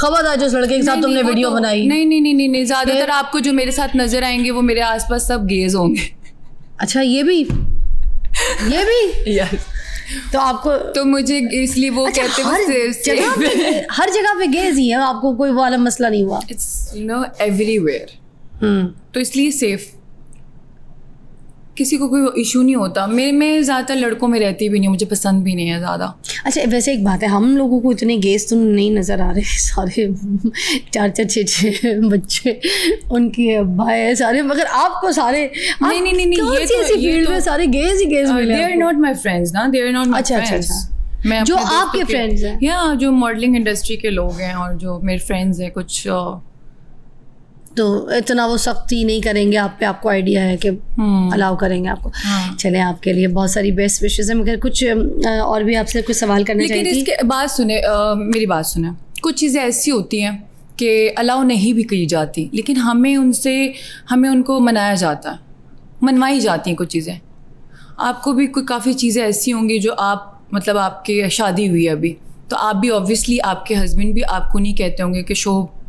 खबरदार जो उस लड़के के साथ तुमने वीडियो बनाई। नहीं, ज्यादातर आपको जो मेरे साथ नजर आएंगे वो मेरे आसपास सब गेज होंगे। अच्छा, ये भी यस। तो आपको तो मुझे इसलिए वो कहते हैं हर जगह पे गेज ही है, आपको कोई वाला मसला नहीं हुआ? It's everywhere. तो इसलिए सेफ, किसी को कोई इशू नहीं होता। मैं ज़्यादातर लड़कों में रहती भी नहीं, मुझे पसंद भी नहीं है ज़्यादा। अच्छा, वैसे एक बात है, हम लोगों को इतने गेस तो नहीं नज़र आ रहे, सारे 4 6 बच्चे उनकी अब्बा है सारे, मगर आपको सारे नहीं ये तो ऐसी फील्ड में सारे गेस ही गेस मिले। They are not my friends ना, they are not my friends. मैं जो आपके फ्रेंड्स हैं या जो मॉडलिंग इंडस्ट्री के लोग हैं और जो मेरे फ्रेंड्स हैं कुछ, तो इतना वो सख्ती नहीं करेंगे आप पे, आपको आइडिया है कि अलाउ करेंगे आपको। चले, आपके लिए बहुत सारी बेस्ट विशेस है, मगर कुछ और भी आपसे कुछ सवाल करना चाहिए। लेकिन इसके बात सुने, मेरी बात सुने, कुछ चीज़ें ऐसी होती हैं कि अलाउ नहीं भी की जाती, लेकिन हमें उनको मनाया जाता है, मनवाई जाती हैं कुछ चीज़ें। आपको भी कोई काफ़ी चीज़ें ऐसी होंगी जो आप मतलब आपकी शादी हुई है अभी, तो आप भी ऑब्वियसली आपके हस्बैंड भी आपको नहीं कहते होंगे कि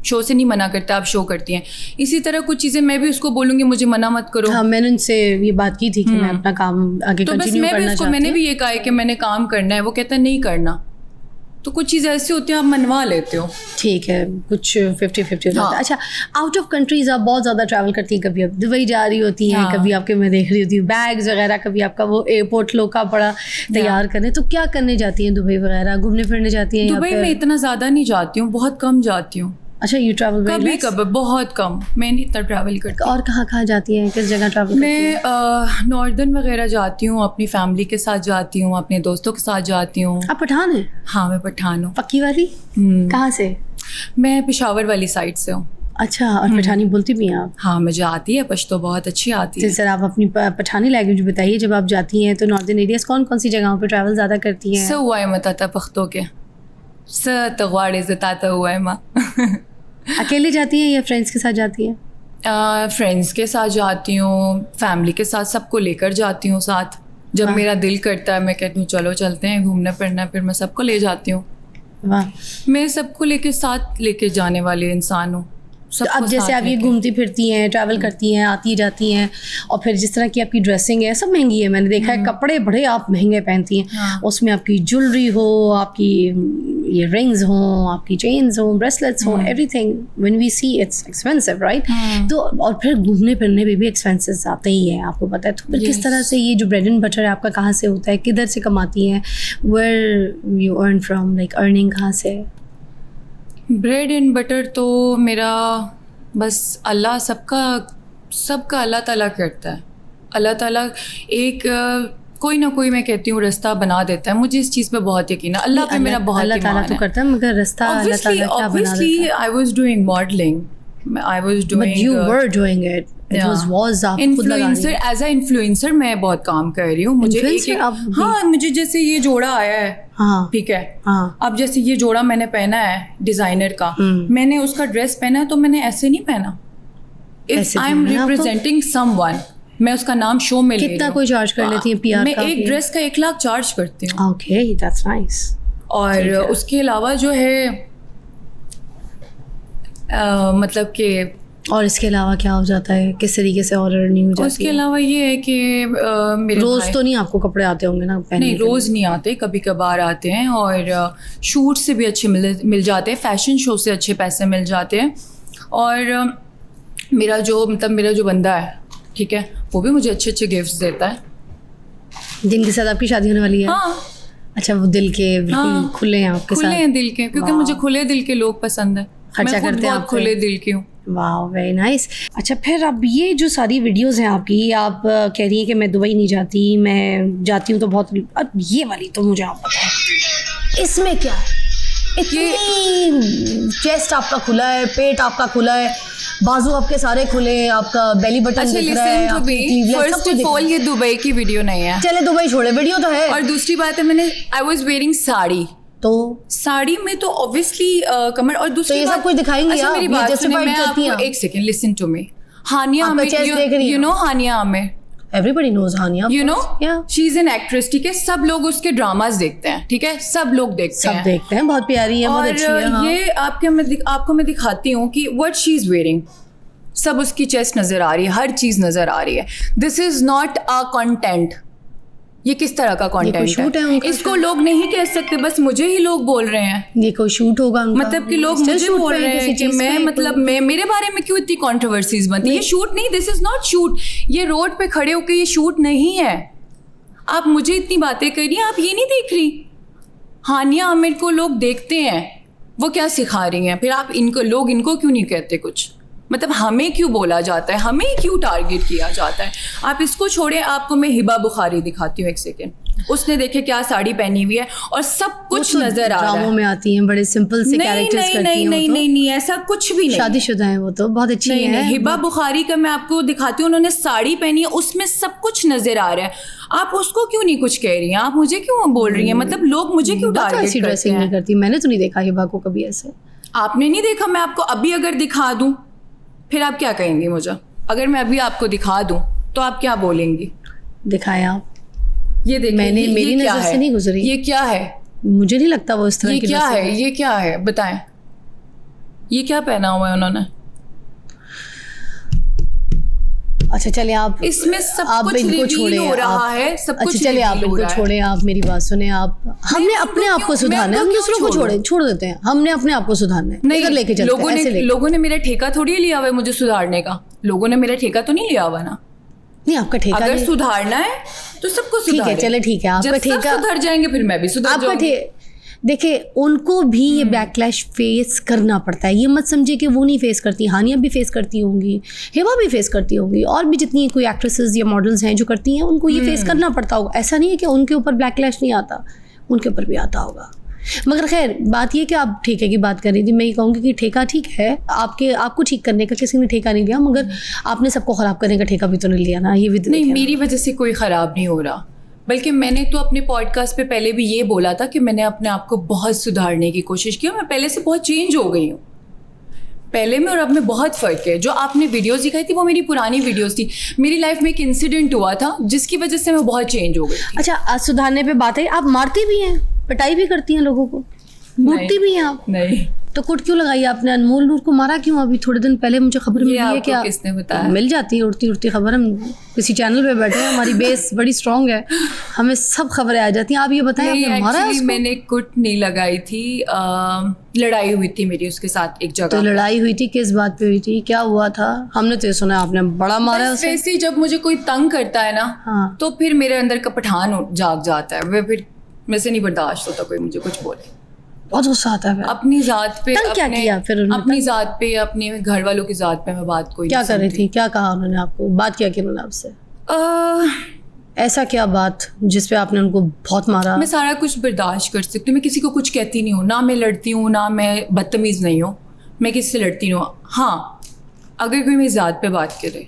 शो से नहीं मना करता, आप शो करती हैं। इसी तरह कुछ चीज़ें मैं भी उसको बोलूँगी मुझे मना मत करो। हाँ, मैंने उनसे ये बात की थी कि मैं अपना काम आगे कंटिन्यू करना चाहती हूँ। मैंने भी ये कहा है कि मैंने काम करना है, वो कहता है नहीं करना। तो कुछ चीज़ें ऐसी होती हैं आप मनवा लेते हो, ठीक है, कुछ 50-50 हो जाता है। अच्छा, आउट ऑफ कंट्रीज आप बहुत ज़्यादा ट्रैवल करती हैं, कभी आप दुबई जा रही होती हैं, कभी आपके मैं देख रही होती हूँ बैग्स वगैरह, कभी आपका वो एयरपोर्ट लोका पड़ा तैयार करने, तो क्या करने जाती हैं दुबई वगैरह? घूमने फिरने जाती हैं? दुबई में इतना ज़्यादा नहीं जाती हूँ, बहुत कम जाती हूँ। अच्छा, यू ट्रैवल कभी बहुत कम, मैं नहीं इतना ट्रैवल करती। और कहाँ जाती हैं, किस जगह ट्रैवल? मैं नॉर्दर्न वगैरह जाती हूँ, अपनी फैमिली के साथ जाती हूँ, अपने दोस्तों के साथ जाती हूँ। आप पठान हैं? हाँ, मैं पठान हूँ। पक्की वाली? कहाँ से? मैं पेशावर वाली साइड से हूँ। अच्छा, और पठानी बोलती भी हैं आप? हाँ, मुझे आती है, पश्तो बहुत अच्छी आती है। सर, आप अपनी पठानी लैंग्वेज बताइए, जब आप जाती हैं तो नॉर्दर्न एरियाज कौन कौन सी जगहों पे ट्रैवल ज़्यादा करती हैं? हुआ है मताता पख्तों के तगवाड़े जताता हुआ है माँ। अकेले जाती हैं या फ्रेंड्स के साथ जाती हैं? फ्रेंड्स के साथ जाती हूँ, फैमिली के साथ, सबको लेकर जाती हूँ साथ। जब मेरा दिल करता है मैं कहती हूँ चलो चलते हैं घूमने फिरना, फिर मैं सबको ले जाती हूँ। वाह, मैं सबको लेके जाने वाली इंसान हूँ। तो अब जैसे आप ये घूमती फिरती हैं, ट्रैवल करती हैं, आती जाती हैं, और फिर जिस तरह की आपकी ड्रेसिंग है सब महंगी है, मैंने देखा है, कपड़े बड़े आप महंगे पहनती हैं। उसमें आपकी ज्वेलरी हो, आपकी ये रिंग्स हो, आपकी चेन्स हो, ब्रेसलेट्स हो, everything when we see it's expensive, right? तो और फिर घूमने फिरने में भी एक्सपेंसेस आते ही हैं, आपको पता है। तो फिर किस तरह से ये जो ब्रेड एंड बटर है आपका कहाँ से होता है, किधर से कमाती हैं? Where you earn from, like earning कहाँ से? ब्रेड एंड बटर तो मेरा बस अल्लाह सबका अल्लाह ताला करता है। अल्लाह ताला एक कोई ना कोई, मैं कहती हूँ, रास्ता बना देता है। मुझे इस चीज़ पे बहुत यकीन है। अल्लाह पे मेरा बहुत ईमान है। अल्लाह ताला तो करता है, मगर रास्ता अल्लाह ताला क्या बना देता है? I was doing modelling, I was doing, but you were doing it. It was आप खुद लगा रही हैं। As a influencer मैं बहुत काम कर रही हूँ। मुझे हाँ, मुझे जैसे ये जोड़ा आया है, हाँ, ठीक है, हाँ, अब जैसे ये जोड़ा मैंने पहना है डिजाइनर का, मैंने उसका ड्रेस पहना है, तो मैंने ऐसे नहीं पहना। If I'm representing someone, मैं उसका नाम शो में ले रही हूँ। कितना कोई चार्ज कर लेती है PR का? मैं एक ड्रेस का 1 लाख चार्ज करती हूँ। Okay, that's nice. और उसके अलावा जो है मतलब कि, और इसके अलावा क्या हो जाता है, किस तरीके से और अर्निंग हो जाती है? उसके अलावा ये है कि मेरे रोज़ तो नहीं आपको कपड़े आते होंगे ना पहनने? नहीं, रोज़ नहीं आते, कभी कभार आते हैं, और शूट से भी अच्छे मिल जाते हैं, फैशन शो से अच्छे पैसे मिल जाते हैं। और मेरा जो बंदा है, ठीक है, वो भी मुझे अच्छे गिफ्ट्स देता है। जिनके साथ आपकी शादी होने वाली है? हाँ। अच्छा, वो दिल के बिल्कुल खुले हैं आपके साथ? खुले हैं दिल के, क्योंकि मुझे खुले दिल के लोग पसंद है। खर्चा करते हैं आप? खुले दिल की हूँ। वाह, वेरी नाइस। अच्छा, फिर अब ये जो सारी वीडियोस हैं आपकी, आप कह रही हैं कि मैं दुबई नहीं जाती, मैं जाती हूँ तो बहुत, अब ये वाली तो मुझे आप पता है, इसमें क्या है? इतनी चेस्ट आपका खुला है, पेट आपका खुला है, बाजू आपके सारे खुले हैं, आपका बेली बटन दिख रहा है। फर्स्ट ऑफ ऑल, ये दुबई की वीडियो नहीं है। चले, दुबई छोड़े, वीडियो तो है। और दूसरी बात है, आई वॉज वेयरिंग साड़ी, तो साड़ी में तो ऑब्वियसली कमर, और दूसरी तो ये सब कुछ दिखाएंगे। अच्छा, मेरी बात सुनिए, मैं आपको एक second, listen to me. Hania Aamir, you know Hania Aamir? Everybody knows Hania, you know, yeah she is an actress, ठीक है, सब लोग उसके ड्रामास देखते हैं, ठीक है, सब लोग देखते सब हैं, देखते हैं, बहुत प्यारी है, बहुत और अच्छी है। हाँ। ये आपको मैं दिखाती हूँ कि व्हाट शी इज वेयरिंग, सब उसकी चेस्ट नजर आ रही है, हर चीज नजर आ रही है। This is not a content. ये किस तरह का कंटेंट शूट है है? उनका, इसको लोग नहीं कह सकते, बस मुझे ही लोग बोल रहे हैं। ये कोई शूट होगा उनका, मतलब कि लोग Still मुझे shoot बोल पे है रहे किसी हैं कि चीज़ मैं पे, मतलब कोई- मैं मेरे बारे में क्यों इतनी कंट्रोवर्सीज बनती है? ये शूट नहीं, दिस इज नॉट शूट। ये रोड पे खड़े होकर ये शूट नहीं है। आप मुझे इतनी बातें कर रही हैं, आप ये नहीं देख रही। हानिया आमिर को लोग देखते हैं, वो क्या सिखा रही हैं, फिर आप लोग इनको क्यों नहीं कहते कुछ? मतलब हमें क्यों बोला जाता है, हमें क्यों टारगेट किया जाता है? आप इसको छोड़े, आपको मैं हिबा बुखारी दिखाती हूँ, एक सेकेंड। उसने देखे क्या साड़ी पहनी हुई है और सब कुछ नजर आ रहा है। ड्रामों में आती हैं, बड़े सिंपल से कैरेक्टर्स करती हैं। नहीं, ऐसा कुछ भी नहीं। शादीशुदा है वो तो, बहुत अच्छी है। नहीं, हिबा बुखारी का मैं आपको दिखाती हूँ, उन्होंने साड़ी पहनी है, उसमें सब कुछ नजर आ रहा है। आप उसको क्यों नहीं कुछ कह रही हैं? आप मुझे क्यों बोल रही हैं? मतलब लोग मुझे क्यों टारगेट करते हैं? ड्रेसिंग नहीं करती, मैंने तो नहीं देखा हिबा को कभी ऐसे। आपने नहीं देखा? मैं आपको अभी अगर दिखा दूं, फिर आप क्या कहेंगी मुझे? अगर मैं अभी आपको दिखा दूं तो आप क्या बोलेंगी? दिखाएं आप। ये देखिए, मेरी नजर से नहीं गुजरी। ये क्या है? मुझे नहीं लगता वो इस तरह ये की क्या ड्रेसिंग है? ये क्या है बताएं? ये क्या पहना हुआ है उन्होंने? अच्छा चलिए आप इसमें सब आप कुछ इनको रिवील छोड़े हो रहा है, सब अच्छा कुछ चलिए आप रिवील हो इनको रहा है। छोड़े, आप मेरी बात सुने। आप हमने अपने आप को सुधारना है, हम दूसरों को छोड़ देते हैं। हमने अपने आप को सुधारना है, इधर लेके चलते हैं, ऐसे लेके। लोगों ने मेरा ठेका थोड़ी लिया हुआ है मुझे सुधारने का। लोगों ने मेरा ठेका तो नहीं लिया हुआ ना। नहीं, आपका ठेका अगर नहीं। सुधारना है तो सबको ठीक है, सुधारें। चले ठीक है, आपका जब सब ठेका सुधर जाएंगे फिर मैं भी सुधर आपका जाऊंगी। देखिए उनको भी ये बैकलैश फेस करना पड़ता है। ये मत समझिए कि वो नहीं फेस करती, हानिया भी फेस करती होंगी, हिबा भी फेस करती होंगी, और भी जितनी कोई एक्ट्रेसेस या मॉडल्स हैं जो करती हैं, उनको ये फेस करना पड़ता होगा। ऐसा नहीं है कि उनके ऊपर बैकलैश नहीं आता, उनके ऊपर भी आता होगा। मगर खैर बात ये कि आप ठेके की बात कर रही थी, मैं ये कहूँगी कि ठेका ठीक है, आपको ठीक करने का किसी ने ठेका नहीं दिया, मगर आपने सबको ख़राब करने का ठेका भी तो नहीं लिया ना। ये भी नहीं, मेरी वजह से कोई ख़राब नहीं हो रहा, बल्कि मैंने तो अपने पॉडकास्ट पे पहले भी ये बोला था कि मैंने अपने आप को बहुत सुधारने की कोशिश की। मैं पहले से बहुत चेंज हो गई हूँ। पहले में और अब में बहुत फ़र्क है। जो आपने वीडियोस दिखाई थी वो मेरी पुरानी वीडियोस थी। मेरी लाइफ में एक इंसिडेंट हुआ था जिसकी वजह से मैं बहुत चेंज हो गई थी। अच्छा, आज सुधारने पे बात है, आप मारती भी हैं, पिटाई भी करती हैं लोगों को, कूटती भी हैं आप? नहीं, तो कुट क्यों लगाई आपने? अनमोल नूर को मारा क्यों? अभी थोड़े दिन पहले मुझे खबर मिली है कि किसने बताया? मिल जाती है उड़ती उड़ती खबर। हम किसी चैनल पे बैठे हैं, हमारी बेस बड़ी स्ट्रांग है, हमें सब खबरें आ जाती हैं। आप ये बताएं, आपने मारा है उसको? मैंने कुट नहीं लगाई थी, लड़ाई हुई थी मेरी उसके साथ एक जगह। तो लड़ाई हुई थी, किस बात पे हुई थी, क्या हुआ था? हमने तो ये सुना आपने बड़ा मारा है उसे। वैसे ही जब मुझे कोई तंग करता है ना, हाँ। तो फिर मेरे अंदर का पठान जाग जाता है। वे फिर मेरे से नहीं बर्दाश्त होता कोई मुझे कुछ बोले। बहुत गुस्सा आता है। अपनी जात पे, क्या किया फिर उन्होंने? अपनी जात पे, अपने घर वालों की जात पे मैं बात कोई क्या कर रही थी? क्या कहा उन्होंने आपको? बात क्या की उन्होंने आपसे? ऐसा क्या बात जिस पे आपने उनको बहुत मारा? मैं सारा कुछ बर्दाश्त कर सकती हूँ, मैं किसी को कुछ कहती नहीं हूँ, ना मैं लड़ती हूँ, ना मैं बदतमीज़ नहीं हूँ, मैं किसी से लड़ती नहीं हूँ। हाँ, अगर कोई मेरी ज़ात पे बात करे